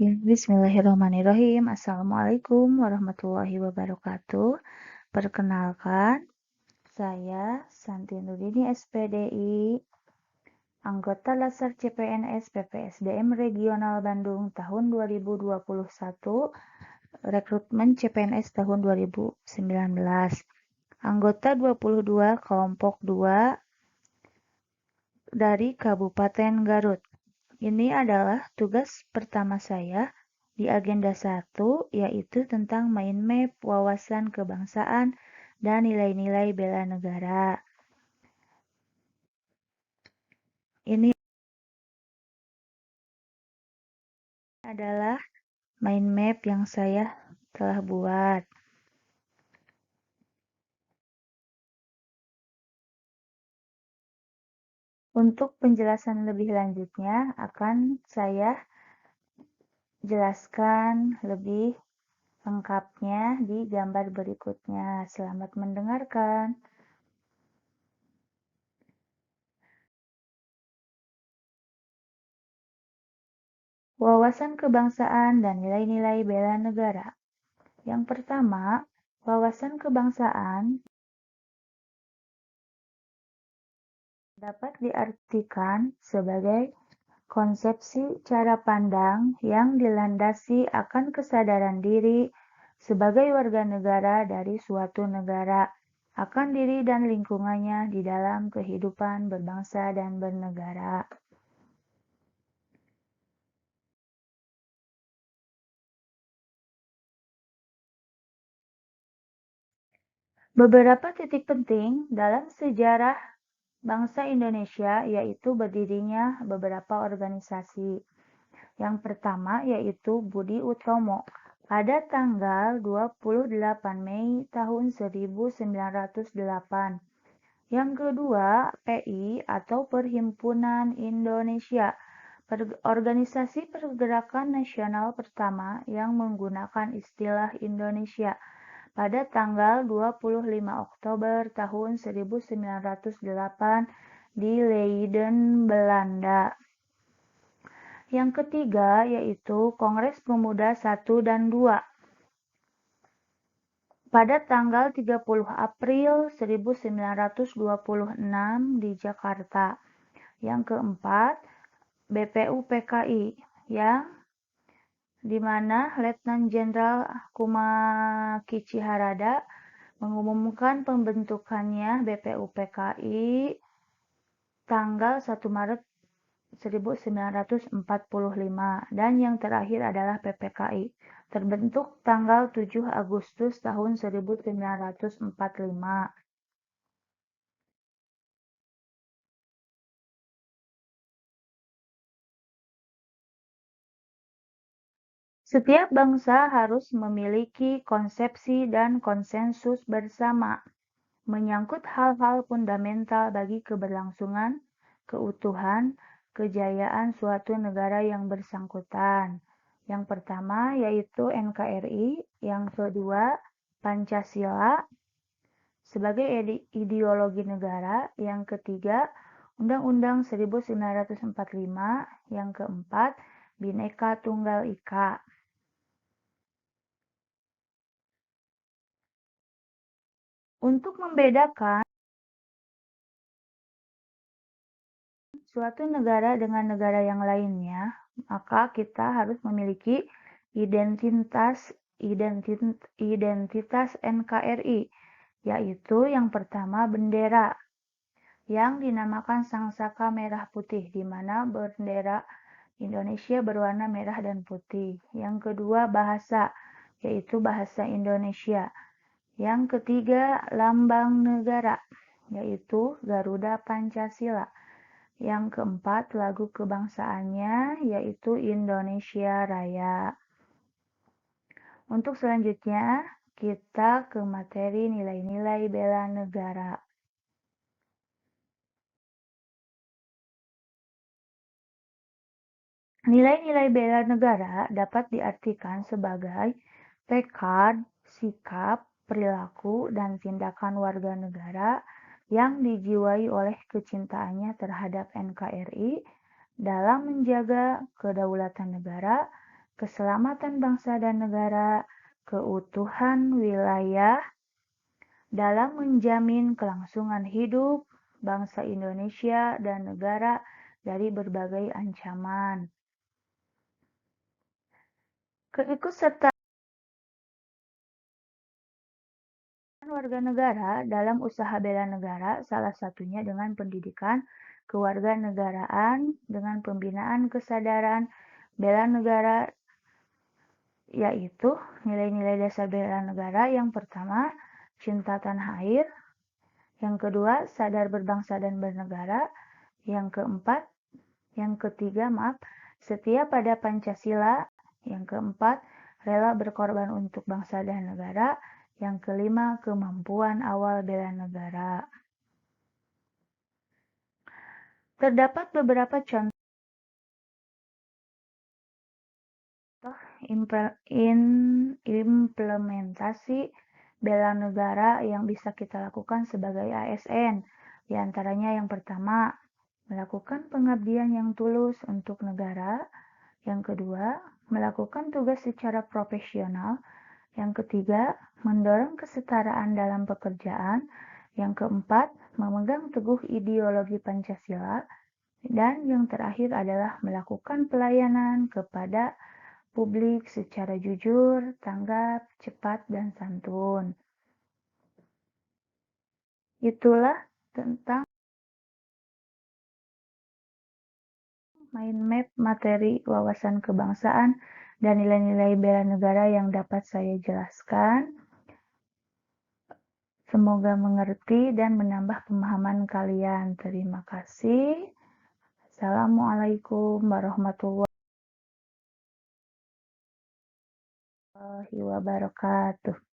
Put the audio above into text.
Ya, bismillahirrahmanirrahim. Assalamualaikum warahmatullahi wabarakatuh. Perkenalkan, saya Santi Nurdini SPDI, anggota Laser CPNS PPSDM Regional Bandung tahun 2021, rekrutmen CPNS tahun 2019. Anggota 22 kelompok 2 dari Kabupaten Garut. Ini adalah tugas pertama saya di agenda 1, yaitu tentang mind map wawasan kebangsaan dan nilai-nilai bela negara. Ini adalah mind map yang saya telah buat. Untuk penjelasan lebih lanjutnya akan saya jelaskan lebih lengkapnya di gambar berikutnya. Selamat mendengarkan. Wawasan kebangsaan dan nilai-nilai bela negara. Yang pertama, wawasan kebangsaan dapat diartikan sebagai konsepsi cara pandang yang dilandasi akan kesadaran diri sebagai warga negara dari suatu negara, akan diri dan lingkungannya di dalam kehidupan berbangsa dan bernegara. Beberapa titik penting dalam sejarah bangsa Indonesia yaitu berdirinya beberapa organisasi. Yang pertama yaitu Budi Utomo pada tanggal 28 Mei tahun 1908. Yang kedua, PI atau Perhimpunan Indonesia, organisasi pergerakan nasional pertama yang menggunakan istilah Indonesia pada tanggal 25 Oktober tahun 1908 di Leiden, Belanda. Yang ketiga yaitu Kongres Pemuda 1 dan 2 pada tanggal 30 April 1926 di Jakarta. Yang keempat, BPUPKI yang di mana Letnan Jenderal Kumakichi Harada mengumumkan pembentukannya BPUPKI tanggal 1 Maret 1945 dan yang terakhir adalah PPKI terbentuk tanggal 7 Agustus tahun 1945. Setiap bangsa harus memiliki konsepsi dan konsensus bersama menyangkut hal-hal fundamental bagi keberlangsungan, keutuhan, kejayaan suatu negara yang bersangkutan. Yang pertama yaitu NKRI, yang kedua Pancasila sebagai ideologi negara, yang ketiga Undang-Undang 1945, yang keempat Bhinneka Tunggal Ika. Untuk membedakan suatu negara dengan negara yang lainnya, maka kita harus memiliki identitas NKRI, yaitu yang pertama bendera, yang dinamakan Sangsaka Merah Putih, di mana bendera Indonesia berwarna merah dan putih. Yang kedua bahasa, yaitu bahasa Indonesia. Yang ketiga lambang negara, yaitu Garuda Pancasila. Yang keempat lagu kebangsaannya, yaitu Indonesia Raya. Untuk selanjutnya, kita ke materi nilai-nilai bela negara. Nilai-nilai bela negara dapat diartikan sebagai tekad, sikap, perilaku, dan tindakan warga negara yang dijiwai oleh kecintaannya terhadap NKRI dalam menjaga kedaulatan negara, keselamatan bangsa dan negara, keutuhan wilayah, dalam menjamin kelangsungan hidup bangsa Indonesia dan negara dari berbagai ancaman. Keikutsertaan warga negara dalam usaha bela negara salah satunya dengan pendidikan kewarganegaraan dengan pembinaan kesadaran bela negara, yaitu nilai-nilai dasar bela negara. Yang pertama, cinta tanah air. Yang kedua, sadar berbangsa dan bernegara. Yang ketiga, setia pada Pancasila. Yang keempat, rela berkorban untuk bangsa dan negara. Yang kelima, kemampuan awal bela negara. Terdapat beberapa contoh implementasi bela negara yang bisa kita lakukan sebagai ASN. Di antaranya yang pertama, melakukan pengabdian yang tulus untuk negara. Yang kedua, melakukan tugas secara profesional. Yang ketiga, mendorong kesetaraan dalam pekerjaan. Yang keempat, memegang teguh ideologi Pancasila. Dan yang terakhir adalah melakukan pelayanan kepada publik secara jujur, tanggap, cepat, dan santun. Itulah tentang mind map materi wawasan kebangsaan dan nilai-nilai bela negara yang dapat saya jelaskan. Semoga mengerti dan menambah pemahaman kalian. Terima kasih. Assalamualaikum warahmatullahi wabarakatuh.